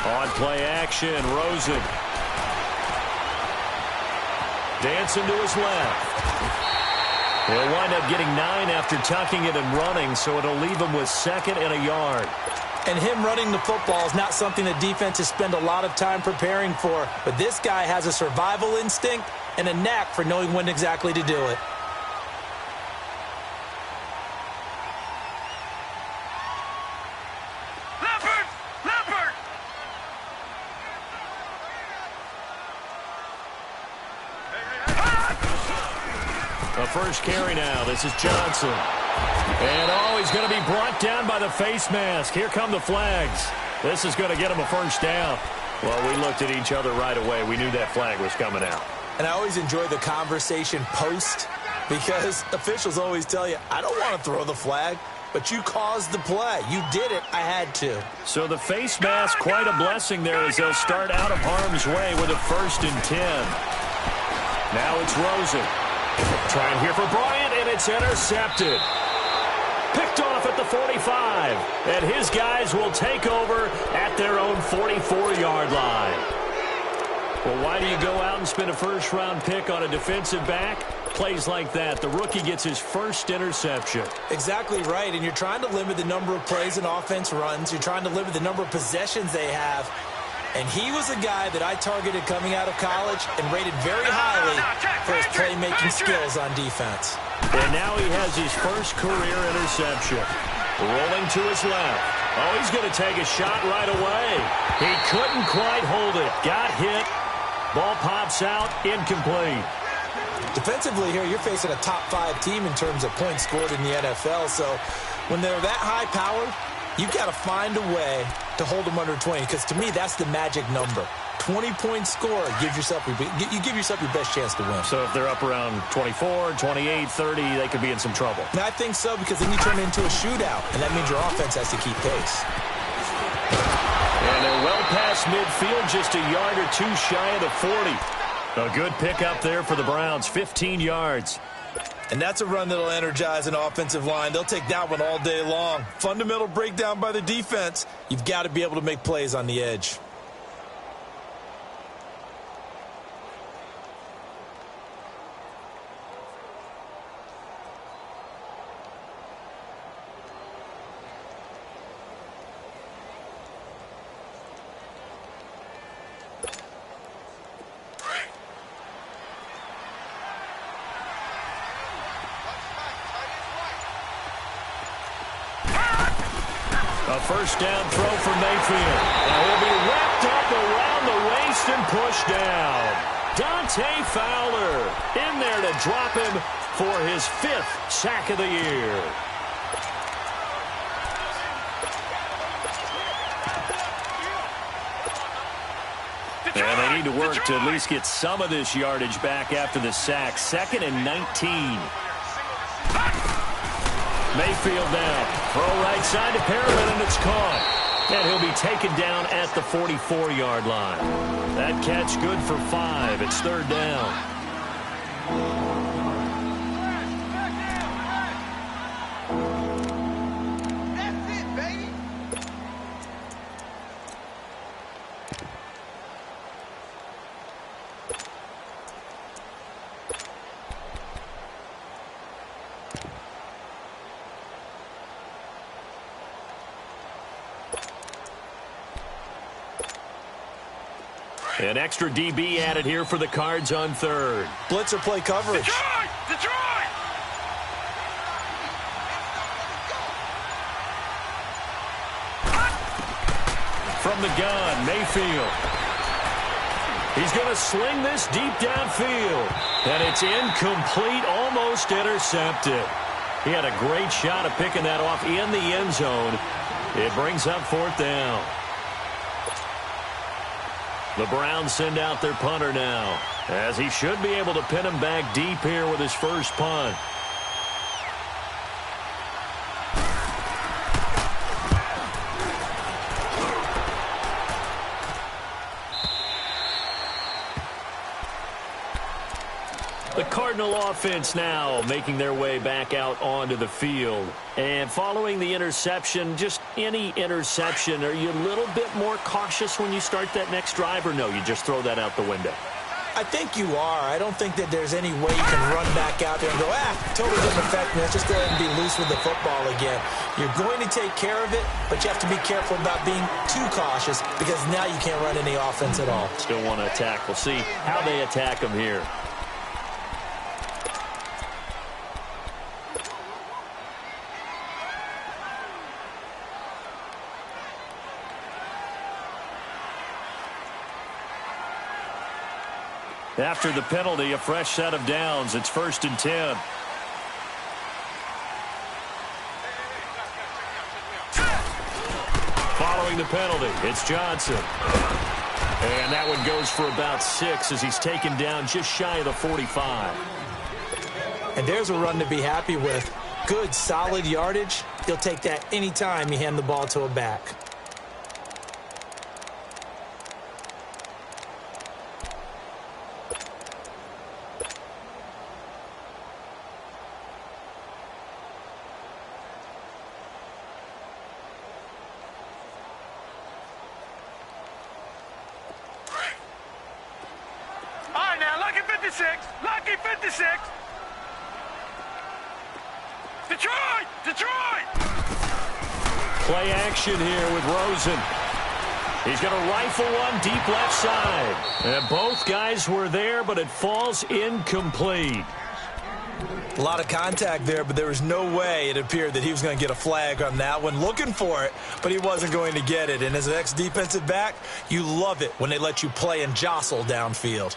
On play action, Rosen. Dancing to his left. He'll wind up getting 9 after tucking it and running, so it'll leave him with 2nd and a yard. And him running the football is not something that defenses spend a lot of time preparing for. But this guy has a survival instinct and a knack for knowing when exactly to do it. The first carry now. This is Johnson. And, he's going to be brought down by the face mask. Here come the flags. This is going to get him a first down. Well, we looked at each other right away. We knew that flag was coming out. And I always enjoy the conversation post because officials always tell you, I don't want to throw the flag, but you caused the play. You did it. I had to. So the face mask, quite a blessing there as they'll start out of harm's way with a 1st and 10. Now it's Rosen. Trying here for Bryant, and it's intercepted. Picked off at the 45, and his guys will take over at their own 44-yard line. Well, why do you go out and spend a first-round pick on a defensive back? Plays like that. The rookie gets his first interception. Exactly right, and you're trying to limit the number of plays an offense runs. You're trying to limit the number of possessions they have. And he was a guy that I targeted coming out of college and rated very highly for his playmaking skills on defense. And now he has his first career interception. Rolling to his left. Oh, he's going to take a shot right away. He couldn't quite hold it. Got hit. Ball pops out. Incomplete. Defensively here, you're facing a top 5 team in terms of points scored in the NFL. So when they're that high-powered, you've got to find a way to hold them under 20, because to me, that's the magic number. 20-point score, you give yourself your best chance to win. So if they're up around 24, 28, 30, they could be in some trouble. And I think so, because then you turn it into a shootout, and that means your offense has to keep pace. And they're well past midfield, just a yard or 2 shy of the 40. A good pickup there for the Browns, 15 yards. And that's a run that'll energize an offensive line. They'll take that one all day long. Fundamental breakdown by the defense. You've got to be able to make plays on the edge. A first down throw for Mayfield. And he'll be wrapped up around the waist and pushed down. Dante Fowler in there to drop him for his 5th sack of the year. And they need to work to at least get some of this yardage back after the sack. 2nd and 19. Mayfield down. Throw right side to Perriman, and it's caught. And he'll be taken down at the 44-yard line. That catch good for 5. It's 3rd down. An extra DB added here for the Cards on 3rd. Blitzer play coverage. Detroit! From the gun, Mayfield. He's going to sling this deep downfield. And it's incomplete, almost intercepted. He had a great shot of picking that off in the end zone. It brings up 4th down. The Browns send out their punter now, as he should be able to pin him back deep here with his first punt. The Cardinal offense now making their way back out onto the field. And following the interception, just any interception, are you a little bit more cautious when you start that next drive, or no, you just throw that out the window? I think you are. I don't think that there's any way you can run back out there and go, totally didn't affect me. Let's just go ahead and be loose with the football again. You're going to take care of it, but you have to be careful about being too cautious because now you can't run any offense at all. Still want to attack. We'll see how they attack them here. After the penalty, a fresh set of downs. It's 1st and 10. Following the penalty, it's Johnson. And that one goes for about 6 as he's taken down just shy of the 45. And there's a run to be happy with. Good, solid yardage. He'll take that anytime you hand the ball to a back. Lucky 56. Detroit! Play action here with Rosen. He's going to rifle one deep left side. And both guys were there, but it falls incomplete. A lot of contact there, but there was no way it appeared that he was going to get a flag on that one. Looking for it, but he wasn't going to get it. And as an ex-defensive back, you love it when they let you play and jostle downfield.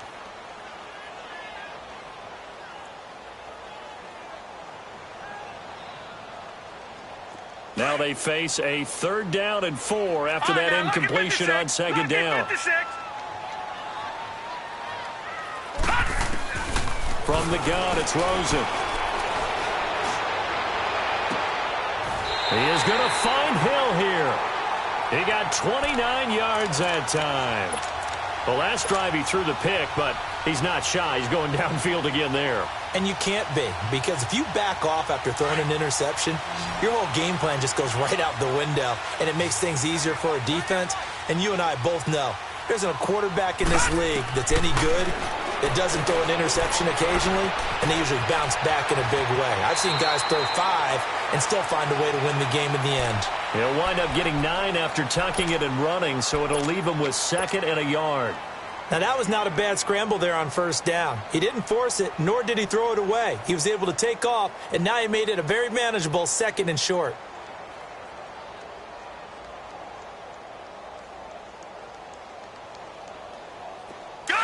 Now they face a 3rd down and 4 after that incompletion on 2nd down. From the gun, it's Rosen. He is going to find Hill here. He got 29 yards that time. The last drive he threw the pick, but he's not shy. He's going downfield again there. And you can't be, because if you back off after throwing an interception, your whole game plan just goes right out the window, and it makes things easier for a defense. And you and I both know there isn't a quarterback in this league that's any good that doesn't throw an interception occasionally, and they usually bounce back in a big way. I've seen guys throw 5 and still find a way to win the game in the end. He'll wind up getting 9 after tucking it and running, so it'll leave him with 2nd and a yard. Now, that was not a bad scramble there on 1st down. He didn't force it, nor did he throw it away. He was able to take off, and now he made it a very manageable 2nd and short. Gun!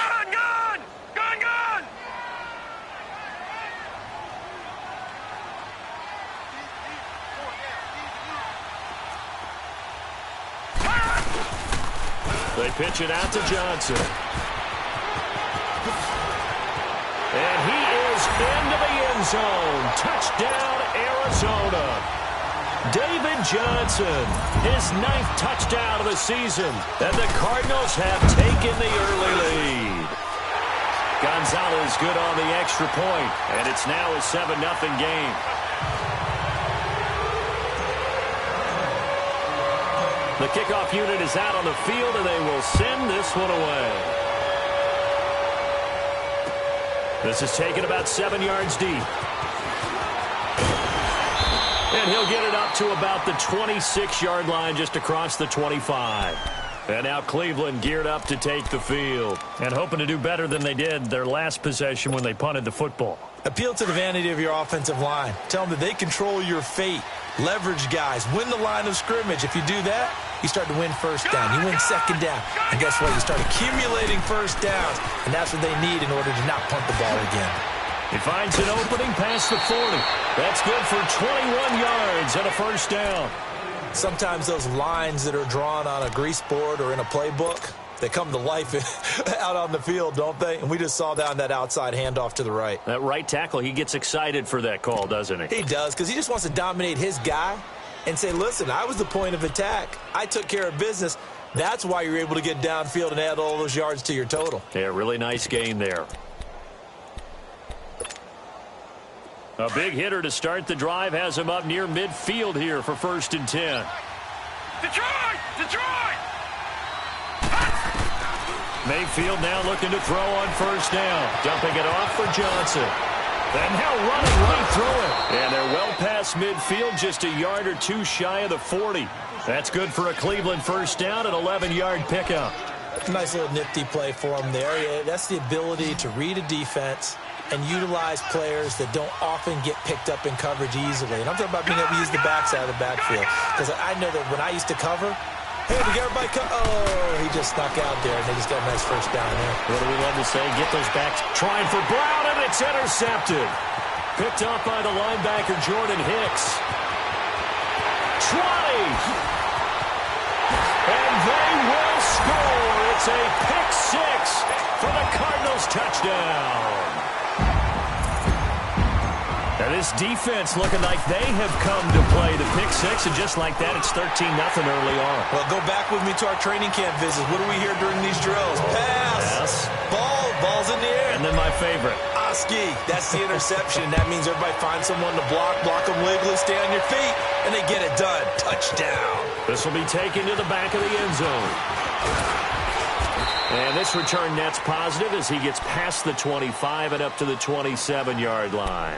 They pitch it out to Johnson. And he is into the end zone. Touchdown, Arizona. David Johnson, his 9th touchdown of the season. And the Cardinals have taken the early lead. Gonzalez good on the extra point, and it's now a 7-0 game. The kickoff unit is out on the field, and they will send this one away. This is taken about 7 yards deep. And he'll get it up to about the 26-yard line, just across the 25. And now Cleveland geared up to take the field and hoping to do better than they did their last possession when they punted the football. Appeal to the vanity of your offensive line. Tell them that they control your fate. Leverage guys. Win the line of scrimmage. If you do that, you start to win 1st down. You win 2nd down. And guess what? You start accumulating 1st downs. And that's what they need in order to not punt the ball again. He finds an opening past the 40. That's good for 21 yards and a 1st down. Sometimes those lines that are drawn on a grease board or in a playbook, they come to life out on the field, don't they? And we just saw down that outside handoff to the right. That right tackle, he gets excited for that call, doesn't he? He does, because he just wants to dominate his guy and say, listen, I was the point of attack. I took care of business. That's why you're able to get downfield and add all those yards to your total. Yeah, really nice gain there. A big hitter to start the drive has him up near midfield here for 1st and 10. Detroit! Detroit! Mayfield now looking to throw on 1st down. Dumping it off for Johnson. And now running right through it. And they're well past midfield, just a yard or two shy of the 40. That's good for a Cleveland 1st down, an 11-yard pickup. Nice little nifty play for him there. Yeah, that's the ability to read a defense and utilize players that don't often get picked up in coverage easily. And I'm talking about being able to use the backside of the backfield. Because I know that when I used to cover, hey, we got everybody oh, he just snuck out there, and they just got a nice 1st down there. What do we love to say? Get those backs. Trying for Brown, and it's intercepted. Picked up by the linebacker, Jordan Hicks. 20. And they will score. It's a pick 6 for the Cardinals touchdown. Now this defense looking like they have come to play the pick 6, and just like that, it's 13-0 early on. Well, go back with me to our training camp visits. What do we hear during these drills? Pass. Ball's in the air. And then my favorite. Oski. That's the interception. That means everybody finds someone to block them legally, stay on your feet, and they get it done. Touchdown. This will be taken to the back of the end zone. And this return net's positive as he gets past the 25 and up to the 27-yard line.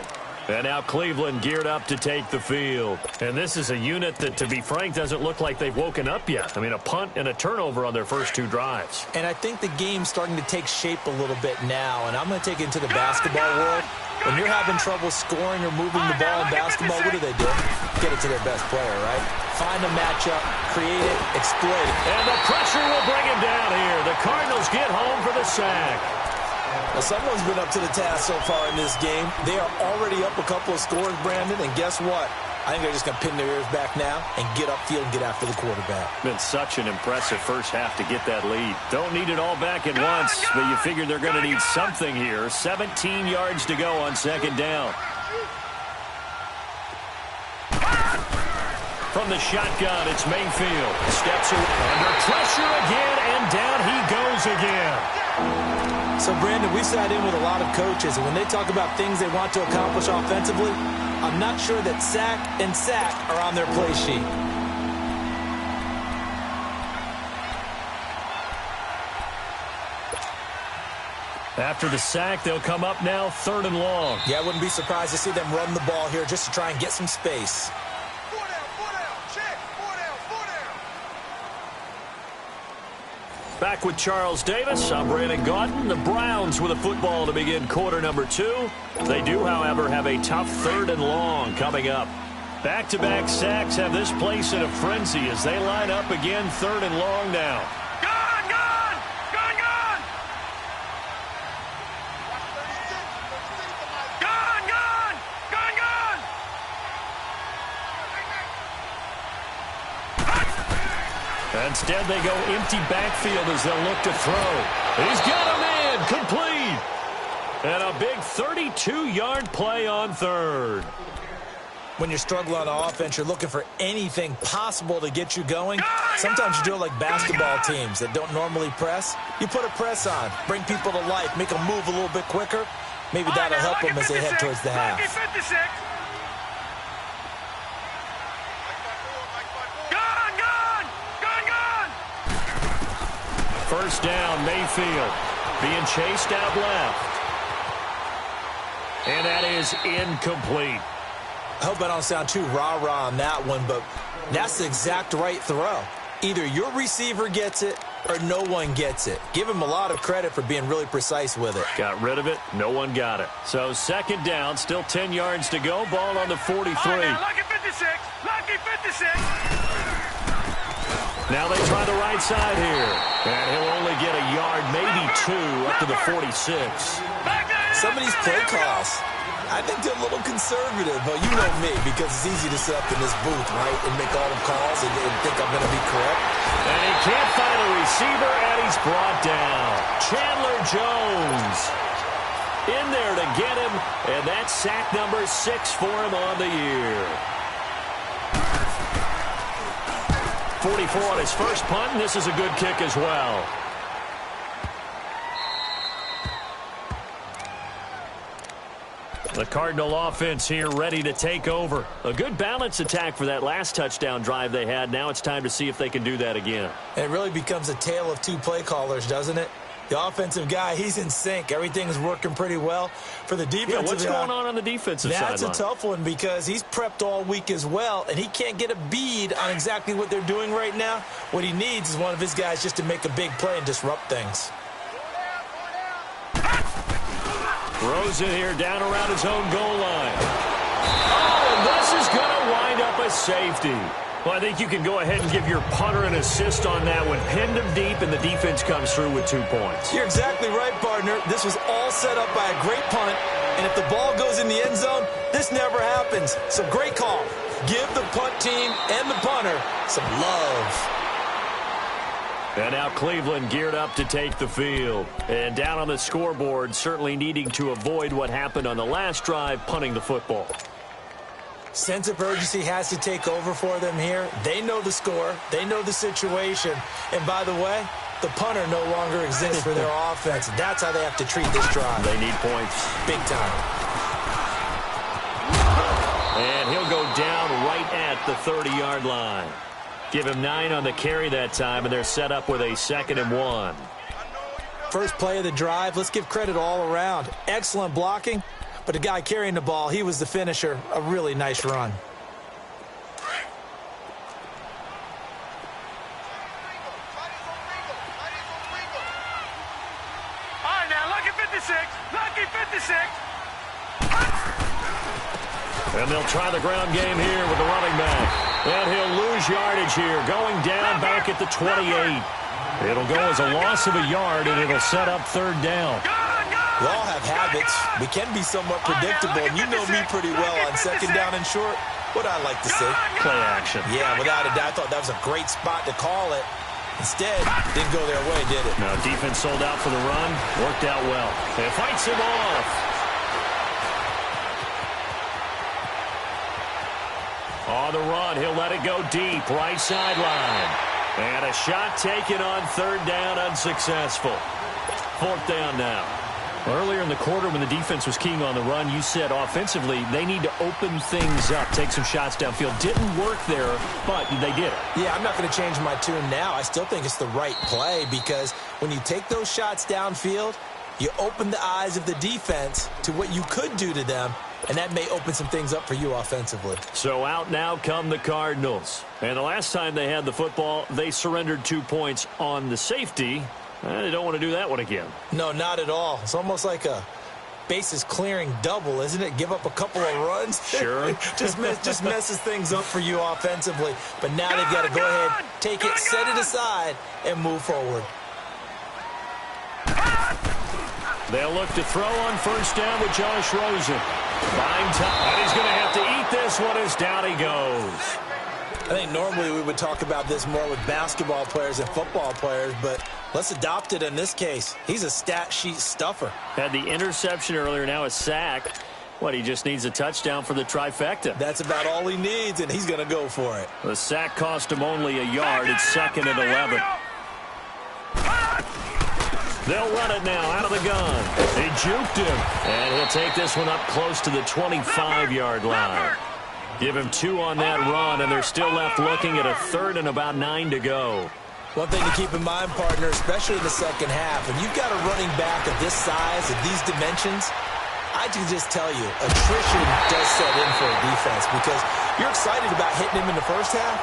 And now Cleveland geared up to take the field. And this is a unit that, to be frank, doesn't look like they've woken up yet. I mean, a punt and a turnover on their first 2 drives. And I think the game's starting to take shape a little bit now. And I'm going to take it into the basketball world. When you're having trouble scoring or moving the ball in basketball, what do? Get it to their best player, right? Find a matchup, create it, exploit it. And the pressure will bring him down here. The Cardinals get home for the sack. Now, someone's been up to the task so far in this game. They are already up a couple of scores, Brandon, and guess what? I think they're just going to pin their ears back now and get upfield and get after the quarterback. Been such an impressive first half to get that lead. Don't need it all back at once, but you figure they're going to need something here. 17 yards to go on 2nd down. From the shotgun, it's Mayfield. Steps under pressure again, and down he goes again. So, Brandon, we sat in with a lot of coaches, and when they talk about things they want to accomplish offensively, I'm not sure that sack and sack are on their play sheet. After the sack, they'll come up now 3rd and long. Yeah, I wouldn't be surprised to see them run the ball here just to try and get some space. Back with Charles Davis, I'm Brandon Gaudin. The Browns with a football to begin quarter number 2. They do, however, have a tough 3rd and long coming up. Back-to-back sacks have this place in a frenzy as they line up again 3rd and long now. Gone! Gone! Gone! Gone! Gone! Gone! Gone! Gone! Instead, they go empty backfield as they'll look to throw. He's got him in, complete. And a big 32-yard play on 3rd. When you're struggling on offense, you're looking for anything possible to get you going. Sometimes you do it like basketball teams that don't normally press. You put a press on, bring people to life, make them move a little bit quicker. Maybe that'll help them as they head towards the half. First down, Mayfield being chased out left. And that is incomplete. I hope I don't sound too rah-rah on that one, but that's the exact right throw. Either your receiver gets it or no one gets it. Give him a lot of credit for being really precise with it. Got rid of it. No one got it. So 2nd down, still 10 yards to go. Ball on the 43. Lucky 56. Lucky 56. Now they try the right side here. And he'll only get a yard, maybe 2, up to the 46. Some of these play calls, I think they're a little conservative, but you know me, because it's easy to sit up in this booth, right, and make all the calls and think I'm going to be correct. And he can't find a receiver, and he's brought down. Chandler Jones in there to get him, and that's sack number 6 for him on the year. 44 on his first punt, and this is a good kick as well. The Cardinal offense here ready to take over. A good balanced attack for that last touchdown drive they had. Now it's time to see if they can do that again. It really becomes a tale of two play callers, doesn't it? The offensive guy, he's in sync. Everything's working pretty well. For the defensive guy, what's going on the defensive side? That's a tough one because he's prepped all week as well, and he can't get a bead on exactly what they're doing right now. What he needs is one of his guys just to make a big play and disrupt things. Throws it here down around his own goal line. Oh, and this is going to wind up a safety. Well, I think you can go ahead and give your punter an assist on that one. Pinned him deep, and the defense comes through with 2 points. You're exactly right, partner. This was all set up by a great punt, and if the ball goes in the end zone, this never happens. So great call. Give the punt team and the punter some love. And now Cleveland geared up to take the field. And down on the scoreboard, certainly needing to avoid what happened on the last drive, punting the football. Sense of urgency has to take over for them here. They know the score. They know the situation. And by the way, the punter no longer exists for their offense. That's how they have to treat this drive. They need points. Big time. And he'll go down right at the 30-yard line. Give him 9 on the carry that time, and they're set up with a 2nd and 1. First play of the drive, let's give credit all around. Excellent blocking, but the guy carrying the ball, he was the finisher. A really nice run. All right, now, lucky 56. Lucky 56. And they'll try the ground game here with the running back. And he'll lose yardage here, going down back at the 28. It'll go as a loss of a yard, and it'll set up 3rd down. We all have habits. We can be somewhat predictable, and you know me pretty well on 2nd down and short. What I like to see. Play action. Yeah, without a doubt, I thought that was a great spot to call it. Instead, didn't go their way, did it? Now, defense sold out for the run. Worked out well. And it fights him off. On the run, he'll let it go deep, right sideline. And a shot taken on 3rd down, unsuccessful. 4th down now. Earlier in the quarter when the defense was keying on the run, you said offensively they need to open things up, take some shots downfield. Didn't work there, but they did it. Yeah, I'm not going to change my tune now. I still think it's the right play because when you take those shots downfield, you open the eyes of the defense to what you could do to them, and that may open some things up for you offensively. So out now come the Cardinals. And the last time they had the football, they surrendered 2 points on the safety. They don't want to do that one again. No, not at all. It's almost like a bases clearing double, isn't it? Give up a couple of runs. Sure. just messes things up for you offensively. But now they've got to go ahead, take it, set it aside, and move forward. They'll look to throw on 1st down with Josh Rosen. Buying time, and he's going to have to eat this one as down he goes. I think normally we would talk about this more with basketball players and football players, but let's adopt it in this case. He's a stat sheet stuffer. Had the interception earlier, now a sack. What, he just needs a touchdown for the trifecta. That's about all he needs, and he's going to go for it. The sack cost him only a yard. It's 2nd and 11. They'll run it now out of the gun. He juked him, and he'll take this one up close to the 25-yard line. Give him 2 on that run, and they're still left looking at a 3rd and about 9 to go. One thing to keep in mind, partner, especially in the second half, when you've got a running back of this size, of these dimensions, I can just tell you, attrition does set in for a defense because you're excited about hitting him in the first half.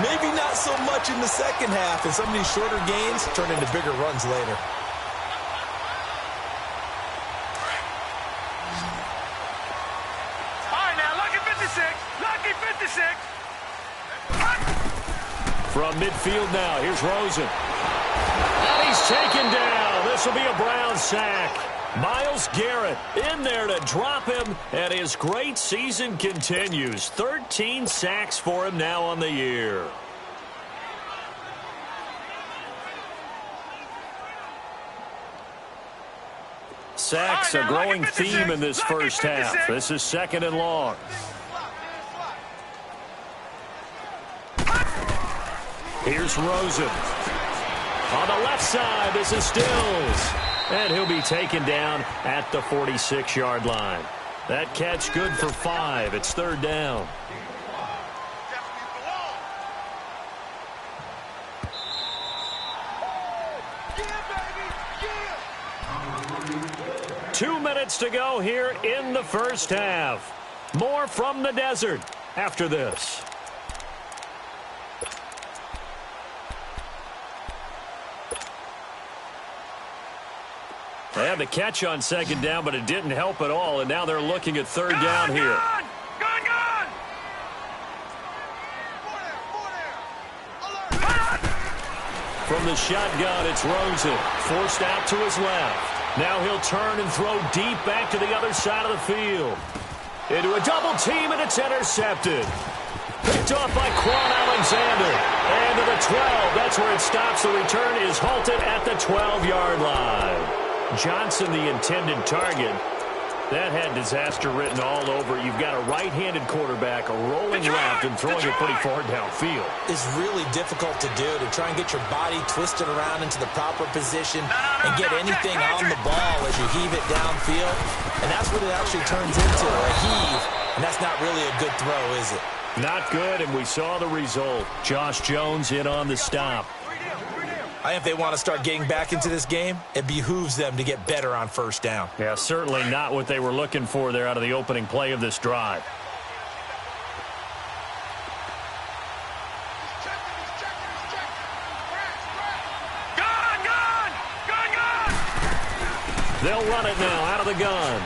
Maybe not so much in the second half, and some of these shorter gains turn into bigger runs later. From midfield now, here's Rosen. And he's taken down. This will be a Brown sack. Myles Garrett in there to drop him, and his great season continues. 13 sacks for him now on the year. Sacks, a growing theme in this first half. This is 2nd and long. Here's Rosen. On the left side, this is Stills. And he'll be taken down at the 46-yard line. That catch good for 5. It's third down. Yeah. 2 minutes to go here in the first half. More from the desert after this. They had the catch on second down, but it didn't help at all, and now they're looking at third down here. Gone! From the shotgun, it's Rosen, forced out to his left. Now he'll turn and throw deep back to the other side of the field. Into a double team, and it's intercepted. Picked off by Quan Alexander. And to the 12. That's where it stops. The return is halted at the 12-yard line. Johnson, the intended target. That had disaster written all over. You've got a right-handed quarterback, a rolling left, and throwing it pretty far downfield. It's really difficult to do, to try and get your body twisted around into the proper position and get anything on the ball as you heave it downfield. And that's what it actually turns into, a heave. And that's not really a good throw, is it? Not good, and we saw the result. Josh Jones in on the stop. I think if they want to start getting back into this game, it behooves them to get better on first down. Yeah, certainly not what they were looking for there out of the opening play of this drive. Gone! They'll run it now out of the gun.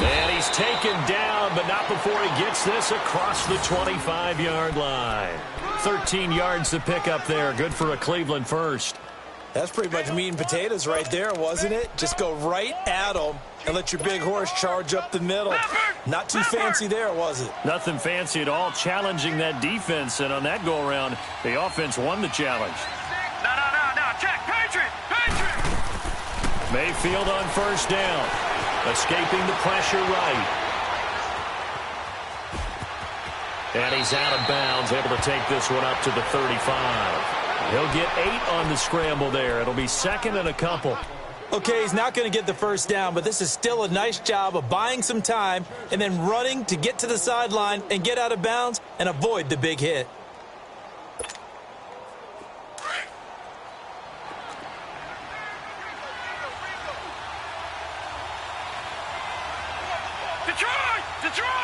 And he's taken down, but not before he gets this across the 25-yard line. 13 yards to pick up there. Good for a Cleveland first. That's pretty much meat and potatoes right there, wasn't it? Just go right at them and let your big horse charge up the middle. Not too fancy there, was it? Nothing fancy at all, challenging that defense. And on that go-around, the offense won the challenge. No. Check. Patriot. Mayfield on first down. Escaping the pressure right. And he's out of bounds, able to take this one up to the 35. He'll get 8 on the scramble there. It'll be second and a couple. Okay, he's not going to get the first down, but this is still a nice job of buying some time and then running to get to the sideline and get out of bounds and avoid the big hit. Detroit!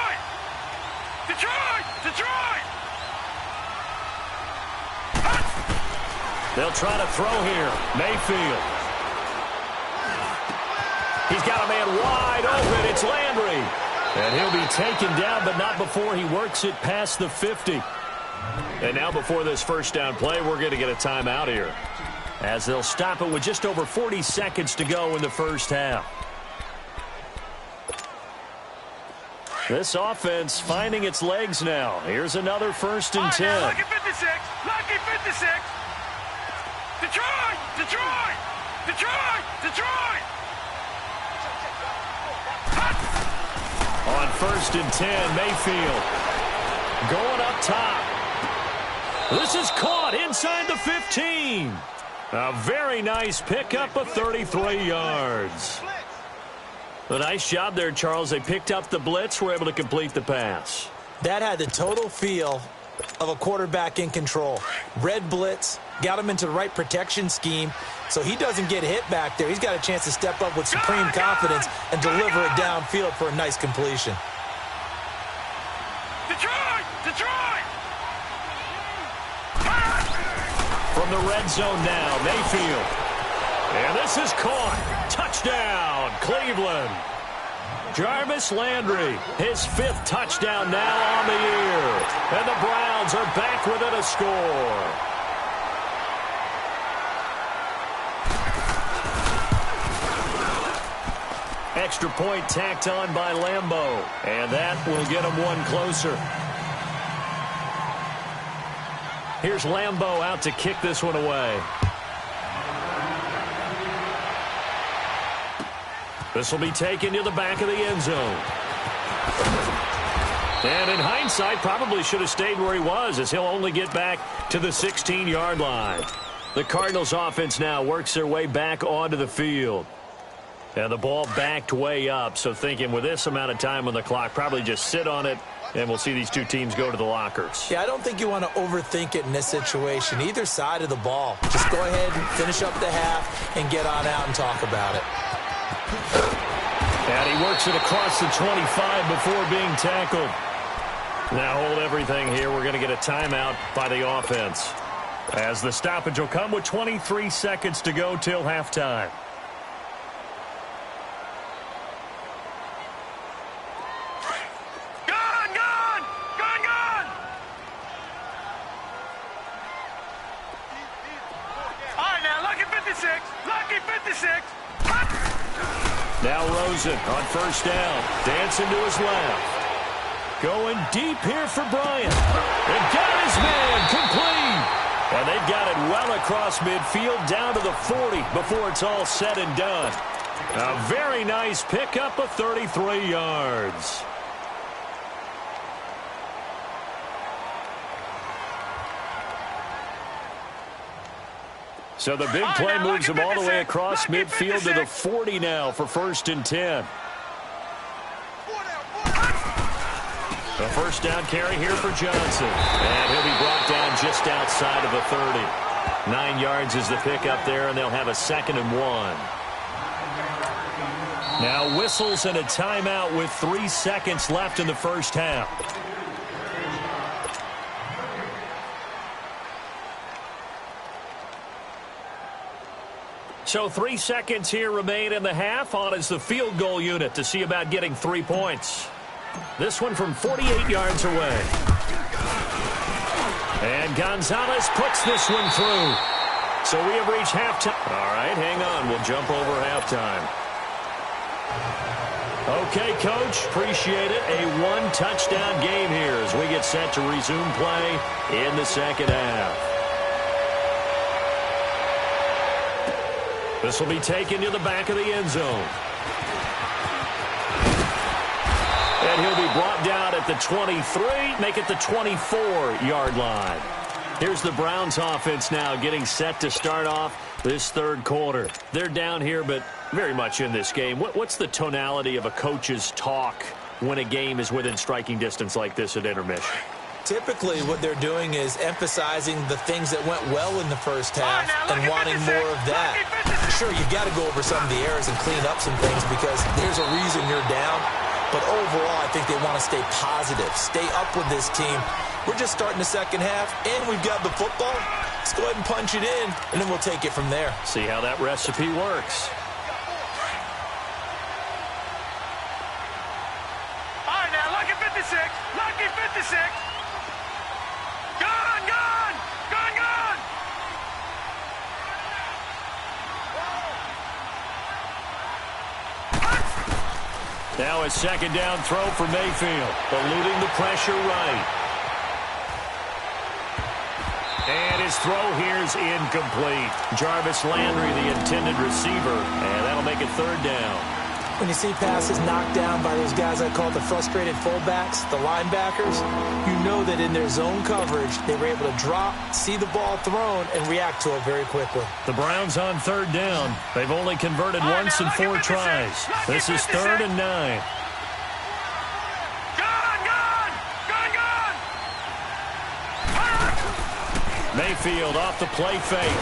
They'll try to throw here. Mayfield. He's got a man wide open. It's Landry. And he'll be taken down, but not before he works it past the 50. And now before this first down play, we're going to get a timeout here, as they'll stop it with just over 40 seconds to go in the first half. This offense finding its legs now. Here's another 1st and 10. Lucky 56. Detroit! On 1st and 10, Mayfield going up top. This is caught inside the 15. A very nice pickup of 33 yards. A nice job there, Charles. They picked up the blitz, were able to complete the pass. That had the total feel of a quarterback in control. Red blitz, got him into the right protection scheme, so he doesn't get hit back there. He's got a chance to step up with supreme confidence and deliver it downfield for a nice completion. Detroit! From the red zone now, Mayfield. And this is caught. Touchdown, Cleveland. Jarvis Landry, his 5th touchdown now on the year. And the Browns are back within a score. Extra point tacked on by Lambeau. And that will get him one closer. Here's Lambeau out to kick this one away. This will be taken to the back of the end zone. And in hindsight, probably should have stayed where he was, as he'll only get back to the 16-yard line. The Cardinals offense now works their way back onto the field. And the ball backed way up, so thinking with this amount of time on the clock, probably just sit on it, and we'll see these two teams go to the lockers. Yeah, I don't think you want to overthink it in this situation. Either side of the ball. Just go ahead and finish up the half and get on out and talk about it. And he works it across the 25 before being tackled. Now hold everything here. We're going to get a timeout by the offense, as the stoppage will come with 23 seconds to go till halftime. Now Rosen on first down, dancing to his left. Going deep here for Bryant. And got his man complete. And they've got it well across midfield down to the 40 before it's all said and done. A very nice pickup of 33 yards. So the big play moves him all the way across midfield to the 40 now for 1st and 10. A first down carry here for Johnson. And he'll be brought down just outside of the 30. 9 yards is the pickup there, and they'll have a 2nd and 1. Now whistles and a timeout with 3 seconds left in the first half. So 3 seconds here remain in the half. On is the field goal unit to see about getting 3 points. This one from 48 yards away. And Gonzalez puts this one through. So we have reached halftime. All right, hang on. We'll jump over halftime. Okay, Coach, appreciate it. A 1-touchdown game here as we get set to resume play in the second half. This will be taken to the back of the end zone. And he'll be brought down at the 23, make it the 24-yard line. Here's the Browns offense now getting set to start off this third quarter. They're down here, but very much in this game. What's the tonality of a coach's talk when a game is within striking distance like this at intermission? Typically, what they're doing is emphasizing the things that went well in the first half and wanting more of that. Sure, you've got to go over some of the errors and clean up some things because there's a reason you're down. But overall, I think they want to stay positive, stay up with this team. We're just starting the second half, and we've got the football. Let's go ahead and punch it in, and then we'll take it from there. See how that recipe works. All right, now, lucky 56. Lucky 56. Gone, gone. Gone, gone. Now a second down throw for Mayfield, eluding the pressure right. And his throw here is incomplete. Jarvis Landry, the intended receiver, and that'll make it third down. When you see passes knocked down by those guys I call the frustrated fullbacks, the linebackers, you know that in their zone coverage, they were able to drop, see the ball thrown, and react to it very quickly. The Browns on third down. They've only converted once in 4 tries. This is 3rd and 9. Gone, gone. Gone, gone. Mayfield off the play fake.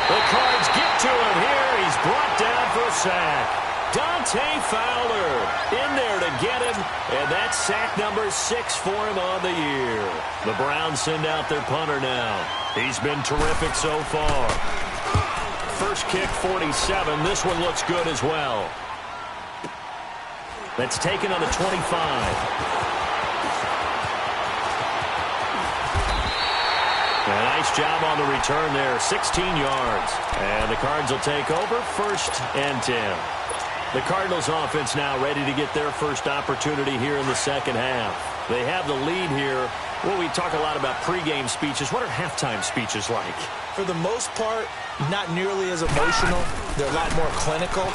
The Cards get to him here. He's brought down for a sack. Dante Fowler in there to get him, and that's sack number 6 for him on the year. The Browns send out their punter now. He's been terrific so far. First kick, 47. This one looks good as well. That's taken on the 25. A nice job on the return there, 16 yards. And the Cards will take over, 1st and 10. The Cardinals offense now ready to get their first opportunity here in the second half. They have the lead here. Well, we talk a lot about pregame speeches. What are halftime speeches like? For the most part, not nearly as emotional. They're a lot more clinical.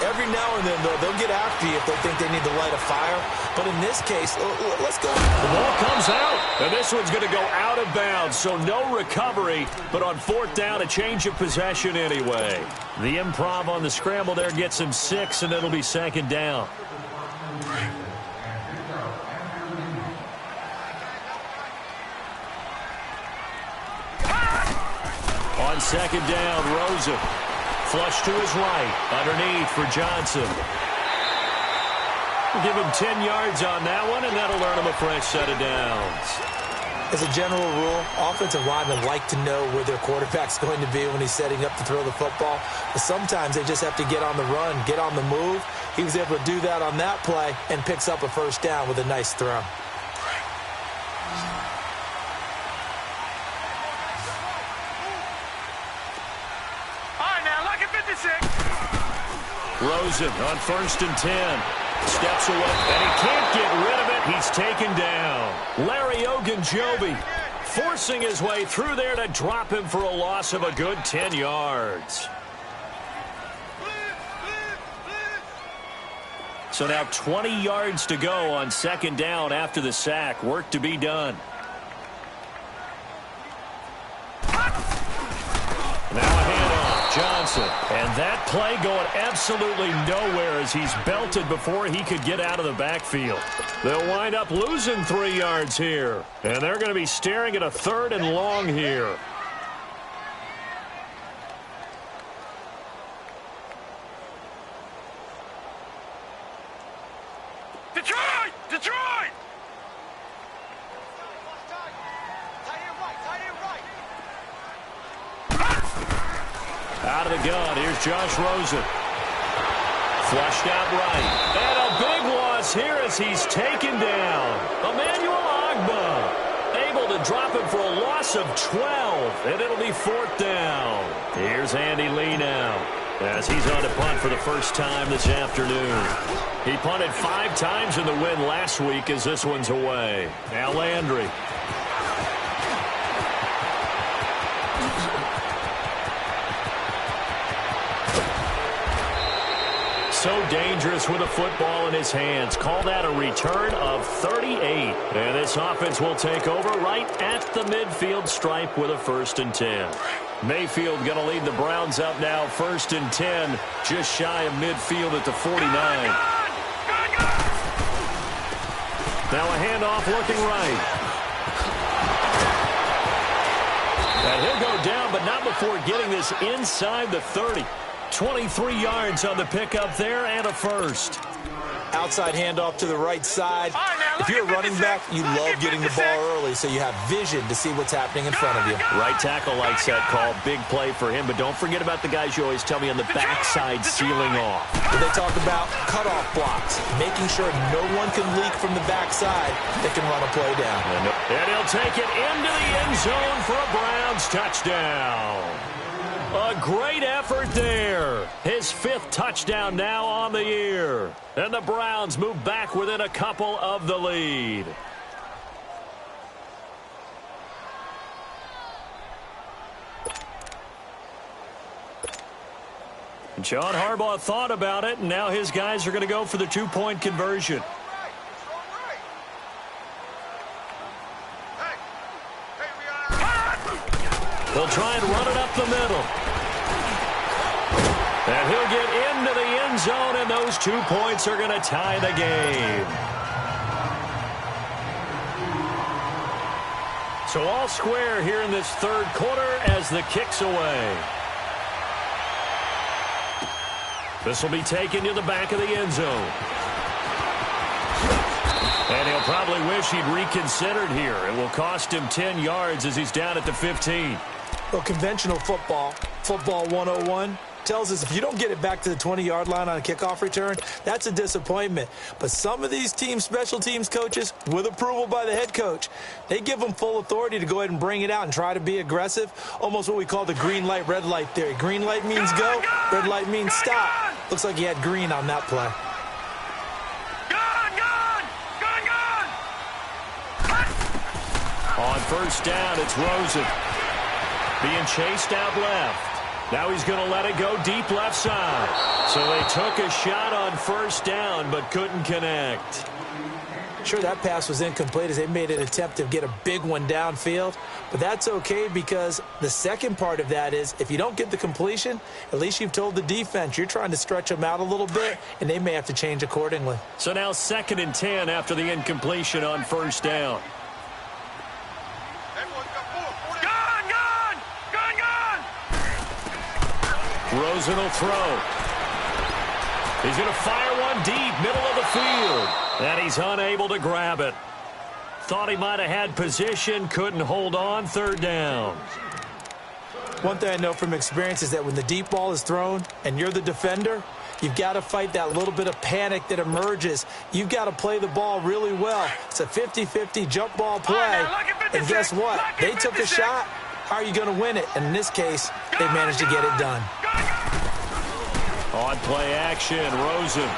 Every now and then, though, they'll get after you if they think they need to light a fire. But in this case, let's go. The ball comes out, and this one's going to go out of bounds, so no recovery. But on fourth down, a change of possession anyway. The improv on the scramble there gets him 6, and it'll be second down. On second down, Rosen. Flush to his right. Underneath for Johnson. We'll give him 10 yards on that one, and that'll earn him a fresh set of downs. As a general rule, offensive linemen like to know where their quarterback's going to be when he's setting up to throw the football. But sometimes they just have to get on the run, get on the move. He was able to do that on that play and picks up a first down with a nice throw. Rosen on 1st and 10. Steps away, and he can't get rid of it. He's taken down. Larry Ogunjobi forcing his way through there to drop him for a loss of a good 10 yards. So now 20 yards to go on second down after the sack. Work to be done. Now a handoff, Johnson. And that play going absolutely nowhere as he's belted before he could get out of the backfield. They'll wind up losing 3 yards here. And they're going to be staring at a 3rd and long here. Detroit! Detroit! Out of the gun, here's Josh Rosen. Flushed out right. And a big loss here as he's taken down. Emmanuel Ogbah able to drop him for a loss of 12. And it'll be 4th down. Here's Andy Lee now as he's on to punt for the first time this afternoon. He punted 5 times in the win last week as this one's away. Now Landry. So dangerous with a football in his hands. Call that a return of 38. And this offense will take over right at the midfield stripe with a 1st and 10. Mayfield going to lead the Browns up now, 1st and 10, just shy of midfield at the 49. Now a handoff looking right. And he'll go down, but not before getting this inside the 30. 23 yards on the pickup there and a first. Outside handoff to the right side. If you're a running back, you love getting the ball early so you have vision to see what's happening in front of you. Right tackle likes that call. Big play for him, but don't forget about the guys you always tell me on the backside sealing off. They talk about cutoff blocks, making sure no one can leak from the backside that can run a play down. And he'll take it into the end zone for a Browns touchdown. A great effort there. His 5th touchdown now on the year. And the Browns move back within a couple of the lead. John Harbaugh thought about it, and now his guys are going to go for the 2-point conversion. They'll try and run it up the middle. And he'll get into the end zone, and those 2 points are going to tie the game. So all square here in this 3rd quarter as the kick's away. This will be taken to the back of the end zone. And he'll probably wish he'd reconsidered here. It will cost him 10 yards as he's down at the 15. Well, conventional football 101, tells us if you don't get it back to the 20-yard line on a kickoff return, that's a disappointment. But some of these special teams coaches, with approval by the head coach, they give them full authority to go ahead and bring it out and try to be aggressive, almost what we call the green light, red light theory. Green light means go, red light means stop. Looks like he had green on that play. On 1st down, it's Rosen being chased out left. Now he's going to let it go deep left side. So they took a shot on first down but couldn't connect. Sure, that pass was incomplete as they made an attempt to get a big one downfield. But that's okay because the second part of that is if you don't get the completion, at least you've told the defense you're trying to stretch them out a little bit, and they may have to change accordingly. So now 2nd and 10 after the incompletion on first down. Rosen will throw. He's going to fire one deep, middle of the field. And he's unable to grab it. Thought he might have had position, couldn't hold on, 3rd down. One thing I know from experience is that when the deep ball is thrown and you're the defender, you've got to fight that little bit of panic that emerges. You've got to play the ball really well. It's a 50-50 jump ball play. And guess what? They took a shot. How are you going to win it? And in this case, they managed to get it done. On play action, Rosen.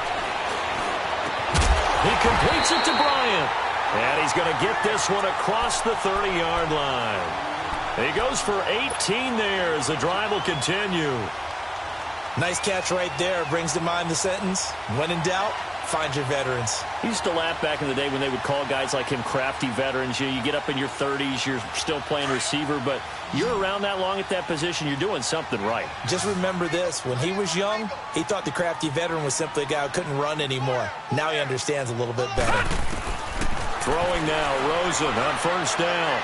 He completes it to Bryant. And he's going to get this one across the 30-yard line. He goes for 18 there as the drive will continue. Nice catch right there. Brings to mind the sentence, when in doubt, find your veterans. He used to laugh back in the day when they would call guys like him crafty veterans. You get up in your 30s, you're still playing receiver, but you're around that long at that position, you're doing something right. Just remember this. When he was young, he thought the crafty veteran was simply a guy who couldn't run anymore. Now he understands a little bit better. Throwing now, Rosen on first down.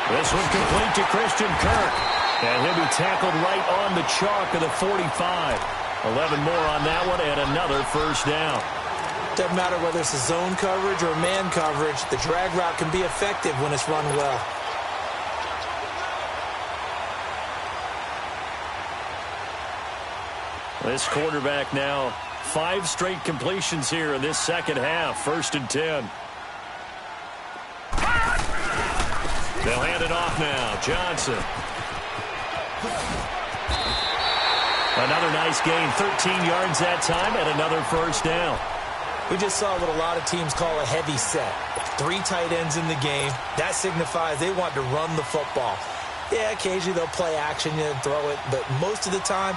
This one complete to Christian Kirk. And he'll be tackled right on the chalk of the 45. 11 more on that one and another first down. Doesn't matter whether it's a zone coverage or man coverage, the drag route can be effective when it's run well. This quarterback now, 5 straight completions here in this second half. 1st and 10. They'll hand it off now. Johnson. Another nice gain, 13 yards that time, and another first down. We just saw what a lot of teams call a heavy set. 3 tight ends in the game. That signifies they want to run the football. Yeah, occasionally they'll play action and throw it, but most of the time,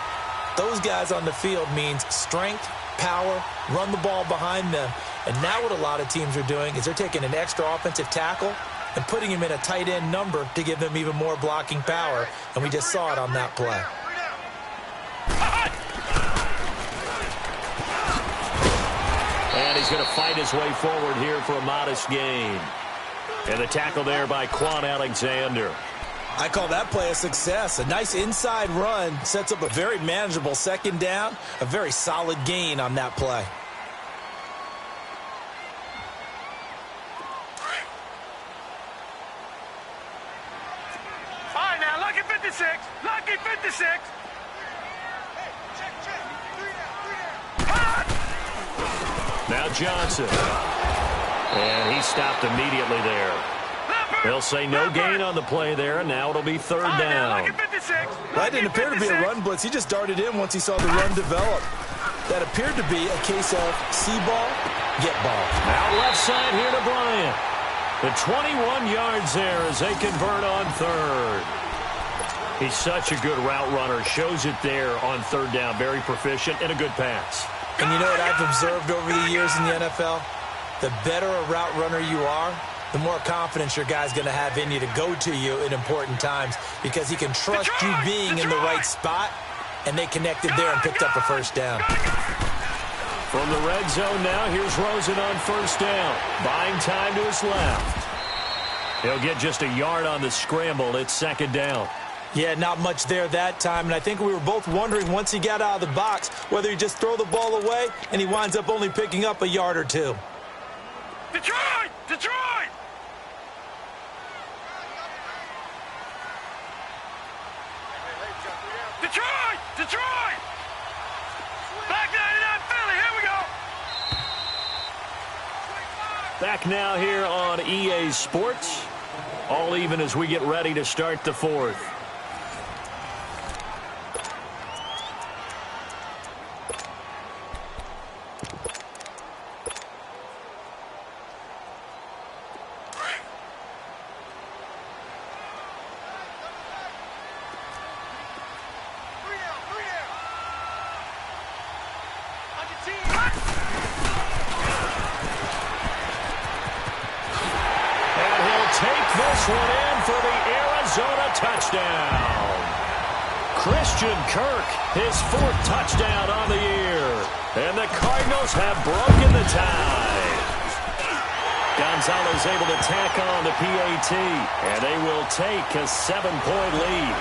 those guys on the field means strength, power, run the ball behind them. And now what a lot of teams are doing is they're taking an extra offensive tackle and putting him in a tight end number to give them even more blocking power. And we just saw it on that play. And he's going to fight his way forward here for a modest gain. And the tackle there by Quan Alexander. I call that play a success. A nice inside run sets up a very manageable 2nd down. A very solid gain on that play. All right, now, lucky 56. Lucky 56. Now Johnson. And he stopped immediately there. They'll say no gain on the play there, and now it'll be 3rd down. That didn't appear to be a run blitz. He just darted in once he saw the run develop. That appeared to be a case of see ball, get ball. Out left side here to Bryant. The 21 yards there as they convert on 3rd. He's such a good route runner. Shows it there on 3rd down. Very proficient and a good pass. And you know what I've observed over the years in the NFL? The better a route runner you are, the more confidence your guy's going to have in you to go to you in important times because he can trust you being in the right spot, and they connected there and picked up a first down. From the red zone now, here's Rosen on first down. Buying time to his left. He'll get just a yard on the scramble. It's 2nd down. Yeah, not much there that time, and I think we were both wondering once he got out of the box whether he just throw the ball away, and he winds up only picking up a yard or 2. Detroit! Detroit! Detroit! Detroit! Back 99 Philly, here we go! Back now here on EA Sports. All even as we get ready to start the 4th. And he'll take this one in for the Arizona touchdown. Christian Kirk, his 4th touchdown on the year. And the Cardinals have broken the tie. Gonzalez able to tack on the PAT. And they will take a 7-point lead.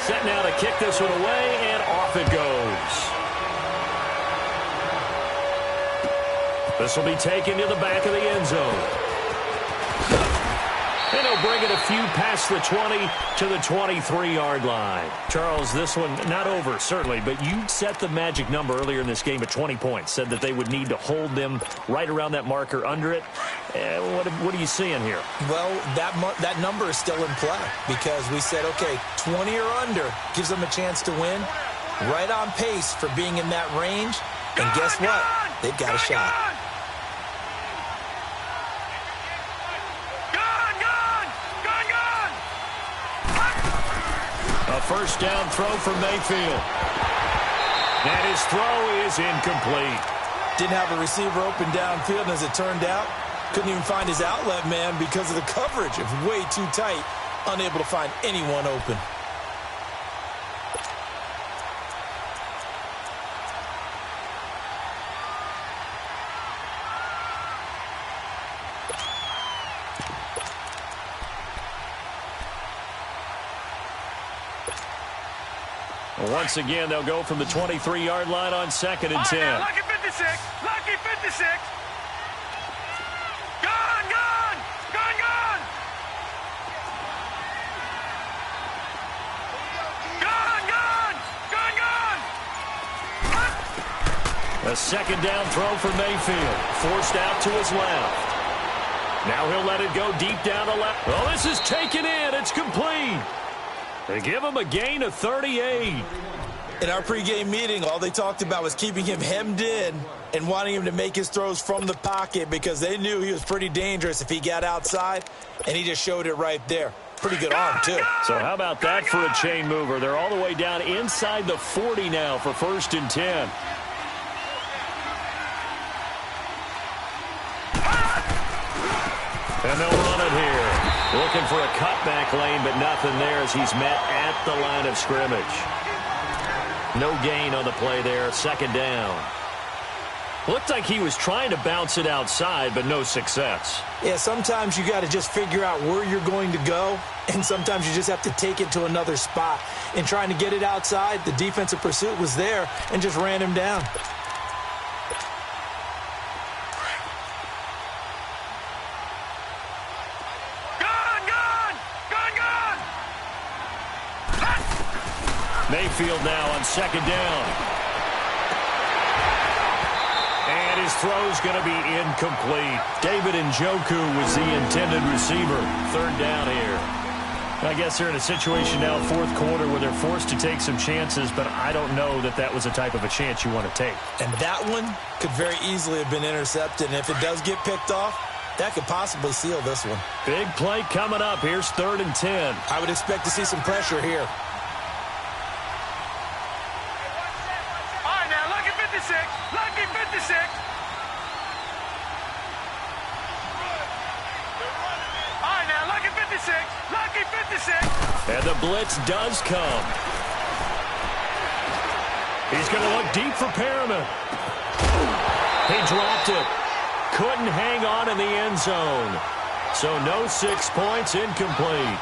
Set now to kick this one away, and off it goes. This will be taken to the back of the end zone. And he'll bring it a few past the 20 to the 23-yard line. Charles, this one not over, certainly, but you set the magic number earlier in this game at 20 points. Said that they would need to hold them right around that marker under it. What are you seeing here? Well, that number is still in play because we said, okay, 20 or under gives them a chance to win. Right on pace for being in that range. And guess what? They've got a shot. A first down throw for Mayfield. And his throw is incomplete. Didn't have a receiver open downfield, and as it turned out, couldn't even find his outlet man because of the coverage. It was way too tight, unable to find anyone open. Once again, they'll go from the 23-yard line on 2nd and 10. Right, lucky 56. Lucky 56. Gone, gone. Gone, gone. Gone, gone. Gone, gone. A second down throw for Mayfield. Forced out to his left. Now he'll let it go deep down the left. Oh, this is taken in. It's complete. They give him a gain of 38. In our pregame meeting, all they talked about was keeping him hemmed in and wanting him to make his throws from the pocket because they knew he was pretty dangerous if he got outside, and he just showed it right there. Pretty good arm, too. So how about that for a chain mover? They're all the way down inside the 40 now for 1st and 10. And they'll run it here. Looking for a cutback lane, but nothing there as he's met at the line of scrimmage. No gain on the play there. 2nd down. Looked like he was trying to bounce it outside, but no success. Yeah, sometimes you got to just figure out where you're going to go, and sometimes you just have to take it to another spot. In trying to get it outside, the defensive pursuit was there and just ran him down. Mayfield now on 2nd down. And his throw's going to be incomplete. David Njoku was the intended receiver. 3rd down here. I guess they're in a situation now, 4th quarter, where they're forced to take some chances, but I don't know that that was the type of a chance you want to take. And that one could very easily have been intercepted, and if it does get picked off, that could possibly seal this one. Big play coming up. Here's 3rd and 10. I would expect to see some pressure here. Lucky 56. All right, now, lucky 56. Lucky 56. And the blitz does come. He's going to look deep for Perriman. He dropped it. Couldn't hang on in the end zone. So no 6 points, incomplete.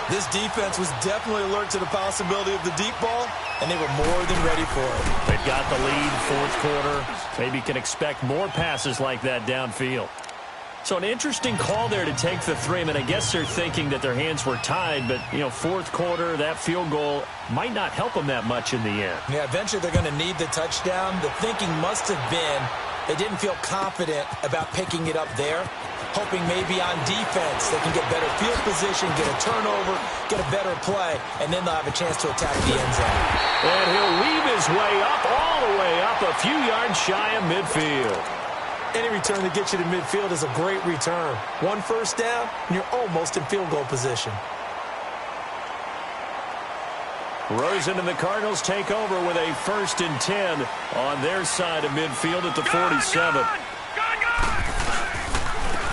This defense was definitely alert to the possibility of the deep ball, and they were more than ready for it. They've got the lead, 4th quarter. Maybe can expect more passes like that downfield. So an interesting call there to take the 3. I mean, I guess they're thinking that their hands were tied, but, 4th quarter, that field goal might not help them that much in the end. Yeah, eventually they're going to need the touchdown. The thinking must have been they didn't feel confident about picking it up there, hoping maybe on defense they can get better field position, get a turnover, get a better play, and then they'll have a chance to attack the end zone. And he'll weave his way up, all the way up, a few yards shy of midfield. Any return that gets you to midfield is a great return. 1 first down, and you're almost in field goal position. Rosen and the Cardinals take over with a 1st and 10 on their side of midfield at the 47.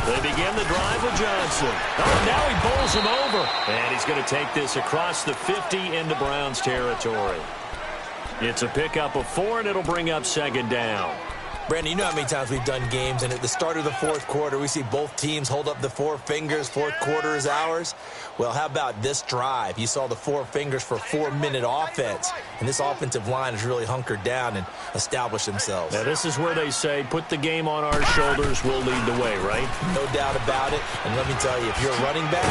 They begin the drive with Johnson. Oh, now he bowls him over. And he's going to take this across the 50 into Browns territory. It's a pickup of 4, and it'll bring up 2nd down. Brandon, you know how many times we've done games, and at the start of the 4th quarter, we see both teams hold up the 4 fingers, 4th quarter is ours. Well, how about this drive? You saw the 4 fingers for 4-minute offense, and this offensive line has really hunkered down and established themselves. Now, this is where they say, put the game on our shoulders, we'll lead the way, right? No doubt about it, and let me tell you, if you're a running back,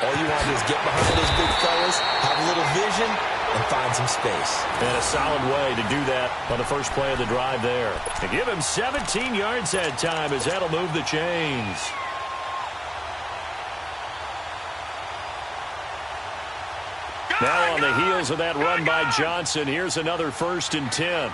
all you want to do is get behind those big fellas, have a little vision, and find some space. And a solid way to do that on the first play of the drive there. To give him 17 yards that time, as that'll move the chains. Now on the heels of that run by Johnson, here's another 1st and 10.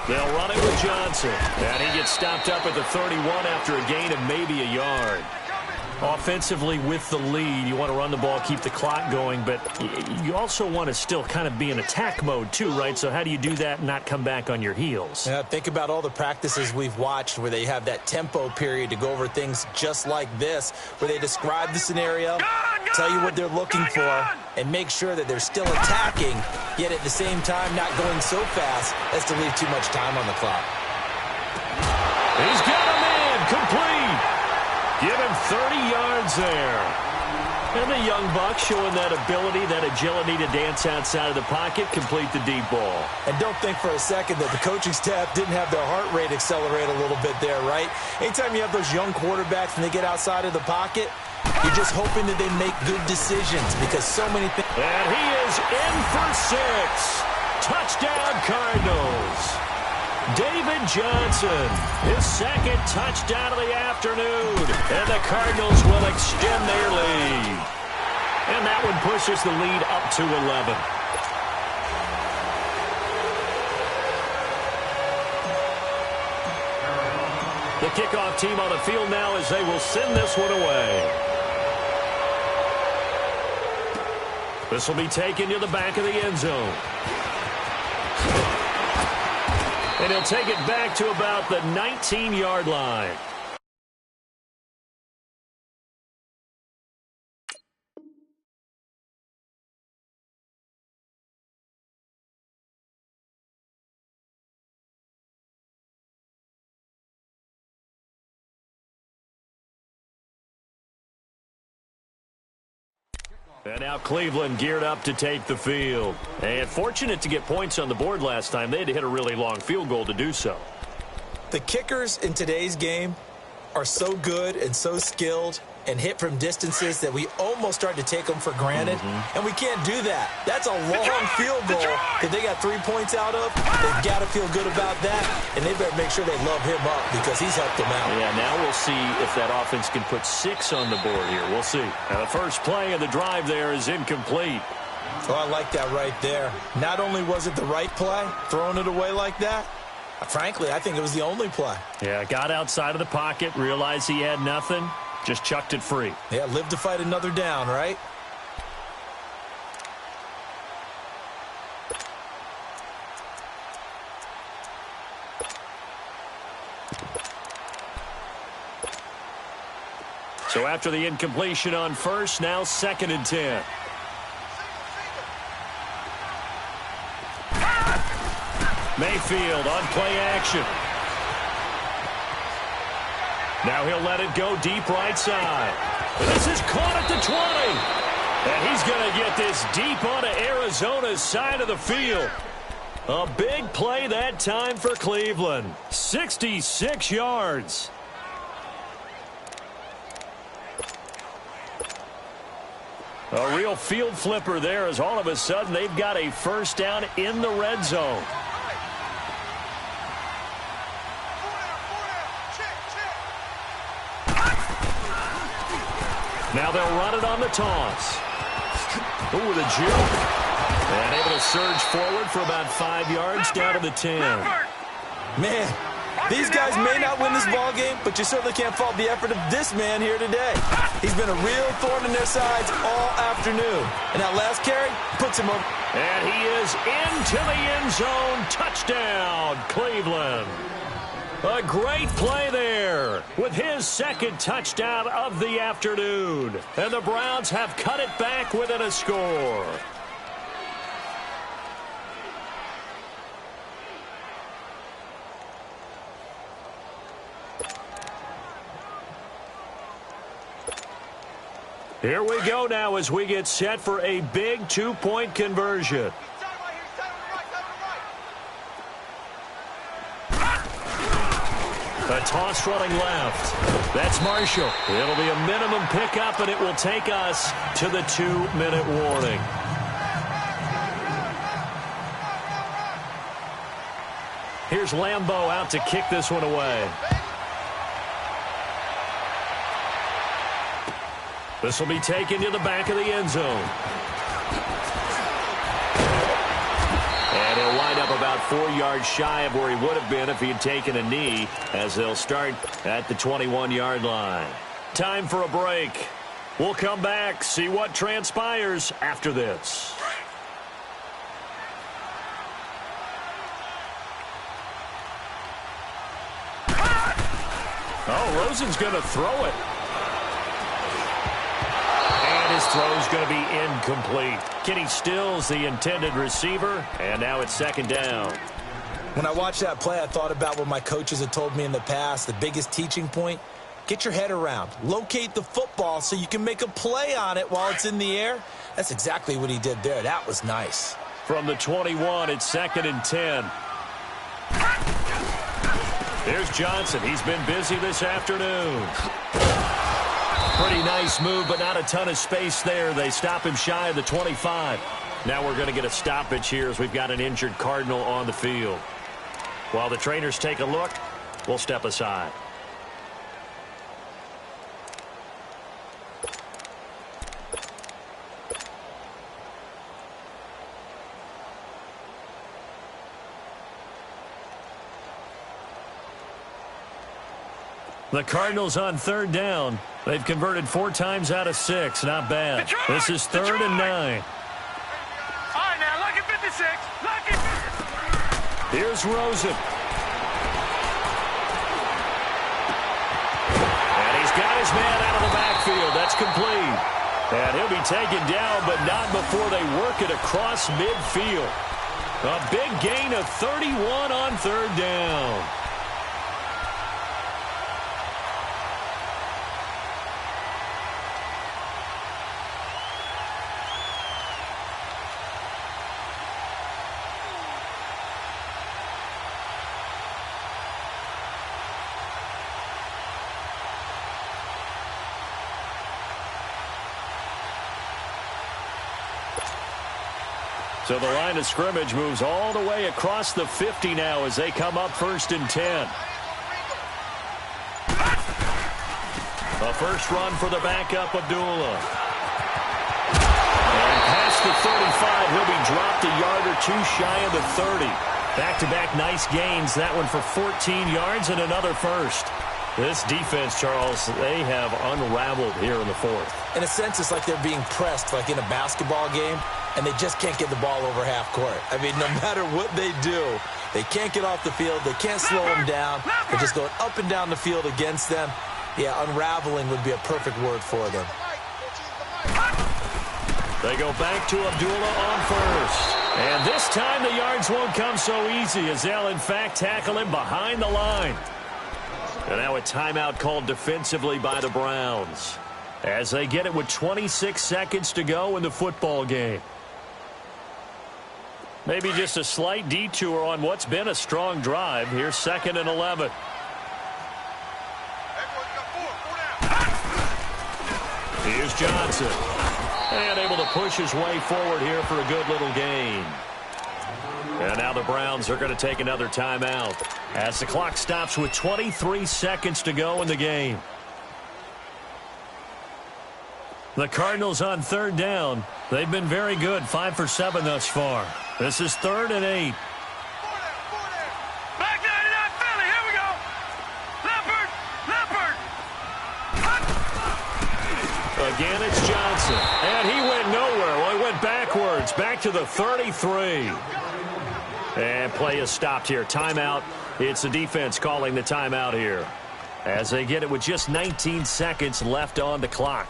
They'll run it with Johnson. And he gets stopped up at the 31 after a gain of maybe a yard. Offensively with the lead, you want to run the ball, keep the clock going, but you also want to still kind of be in attack mode too, right? So how do you do that and not come back on your heels? Yeah, think about all the practices we've watched where they have that tempo period to go over things just like this, where they describe the scenario, tell you what they're looking for, and make sure that they're still attacking, yet at the same time not going so fast as to leave too much time on the clock. He's got a man complete. Give him 30 yards there. And the young buck showing that ability, that agility to dance outside of the pocket, complete the deep ball. And don't think for a second that the coaching staff didn't have their heart rate accelerate a little bit there, right? Anytime you have those young quarterbacks and they get outside of the pocket, you're just hoping that they make good decisions because so many things. And he is in for 6. Touchdown, Cardinals. David Johnson, his 2nd touchdown of the afternoon, and the Cardinals will extend their lead. And that one pushes the lead up to 11. The kickoff team on the field now as they will send this one away. This will be taken to the back of the end zone. And he'll take it back to about the 19-yard line. And now Cleveland geared up to take the field. And fortunate to get points on the board last time. They had to hit a really long field goal to do so. The kickers in today's game are so good and so skilled and hit from distances that we almost start to take them for granted. And we can't do that. That's a long field goal that they got 3 points out of. They've got to feel good about that, and they better make sure they love him up because he's helped them out. Yeah, now we'll see if that offense can put 6 on the board here. We'll see. And the first play of the drive there is incomplete. Oh, I like that right there. Not only was it the right play, throwing it away like that, frankly, I think it was the only play. Yeah, got outside of the pocket, realized he had nothing. Just chucked it free. Yeah, live to fight another down, right? So after the incompletion on first, now 2nd and 10. Mayfield on play action. Now he'll let it go deep right side. This is caught at the 20. And he's going to get this deep onto Arizona's side of the field. A big play that time for Cleveland. 66 yards. A real field flipper there as all of a sudden they've got a first down in the red zone. Now they'll run it on the toss. Ooh, with a juke. And able to surge forward for about 5 yards down to the 10. Man, These guys may not win this ball game, but you certainly can't fault the effort of this man here today. He's been a real thorn in their sides all afternoon. And that last carry puts him over. And he is into the end zone. Touchdown, Cleveland. A great play there with his second touchdown of the afternoon. And the Browns have cut it back within a score. Here we go now as we get set for a big two-point conversion. A toss running left. That's Marshall. It'll be a minimum pickup, and it will take us to the 2-minute warning. Here's Lambeau out to kick this one away. This will be taken to the back of the end zone. And he'll wind up about 4 yards shy of where he would have been if he had taken a knee, as they'll start at the 21-yard line. Time for a break. We'll come back, see what transpires after this. Oh, Rosen's going to throw it. His throw is going to be incomplete. Kenny Stills, the intended receiver, and now it's second down. When I watched that play, I thought about what my coaches had told me in the past. The biggest teaching point, get your head around. Locate the football so you can make a play on it while it's in the air. That's exactly what he did there. That was nice. From the 21, it's second and 10. Here's Johnson. He's been busy this afternoon. Pretty nice move, but not a ton of space there. They stop him shy of the 25. Now we're going to get a stoppage here as we've got an injured Cardinal on the field. While the trainers take a look, we'll step aside. The Cardinals on third down. They've converted 4 times out of 6. Not bad. Detroit! This is third and 9. All right, now, lucky 56. Lucky 56. Here's Rosen. And he's got his man out of the backfield. That's complete. And he'll be taken down, but not before they work it across midfield. A big gain of 31 on third down. So the line of scrimmage moves all the way across the 50 now as they come up first and 10. A first run for the backup, Abdullah. And past the 35, he'll be dropped a yard or 2 shy of the 30. Back-to-back nice gains. That one for 14 yards and another first. This defense, Charles, they have unraveled here in the fourth. In a sense, it's like they're being pressed like in a basketball game, and they just can't get the ball over half court. I mean, no matter what they do, they can't get off the field. They can't slow them down. They're just going up and down the field against them. Yeah, unraveling would be a perfect word for them. They go back to Abdullah on first. And this time the yards won't come so easy as they'll, in fact, tackle him behind the line. And now a timeout called defensively by the Browns as they get it with 26 seconds to go in the football game. Maybe just a slight detour on what's been a strong drive. Here's second and 11. Here's Johnson. And able to push his way forward here for a good little gain. And now the Browns are going to take another timeout as the clock stops with 23 seconds to go in the game. The Cardinals on third down. They've been very good, 5 for 7 thus far. This is third and 8. Back 99 Philly, here we go. Again, it's Johnson. And he went nowhere. Well, he went backwards, back to the 33. And play is stopped here. Timeout. It's the defense calling the timeout here, as they get it with just 19 seconds left on the clock.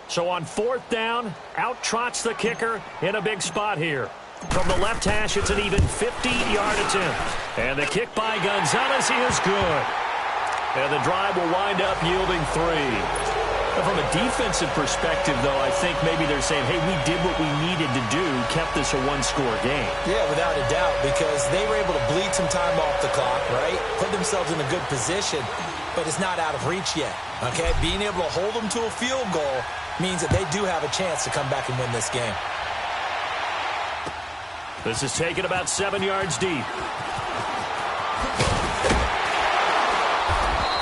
So on 4th down, out trots the kicker in a big spot here. From the left hash, it's an even 50-yard attempt. And the kick by Gonzalez is good. And the drive will wind up yielding 3. From a defensive perspective, though, I think maybe they're saying, hey, we did what we needed to do, kept this a one-score game. Yeah, without a doubt, because they were able to bleed some time off the clock, right? Put themselves in a good position, but it's not out of reach yet, okay? Being able to hold them to a field goal means that they do have a chance to come back and win this game. This is taken about 7 yards deep.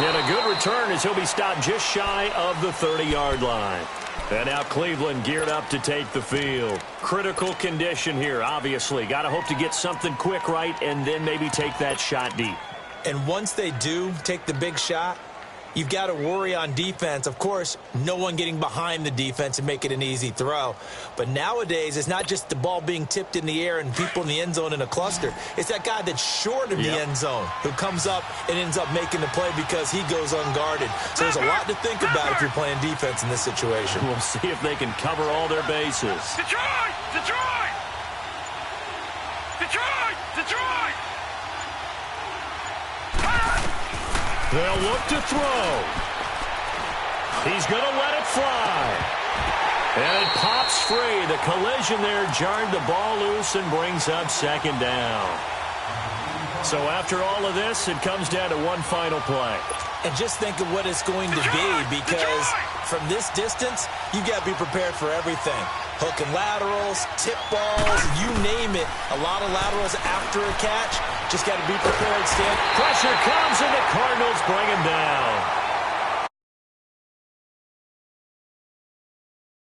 And a good return as he'll be stopped just shy of the 30-yard line. And now Cleveland geared up to take the field. Critical condition here, obviously. Got to hope to get something quick right and then maybe take that shot deep. And once they do take the big shot, you've got to worry on defense. Of course, no one getting behind the defense and make it an easy throw. But nowadays, it's not just the ball being tipped in the air and people in the end zone in a cluster. It's that guy that's short of the end zone who comes up and ends up making the play because he goes unguarded. So there's a lot to think about if you're playing defense in this situation. We'll see if they can cover all their bases. Detroit! Detroit! Detroit! Detroit! They'll look to throw. He's going to let it fly. And it pops free. The collision there jarred the ball loose and brings up 2nd down. So after all of this, it comes down to one final play. And just think of what it's going to be, because from this distance, you got to be prepared for everything. Hook and laterals, tip balls, you name it. A lot of laterals after a catch. Just got to be prepared, Stan. Pressure comes, and the Cardinals bring him down.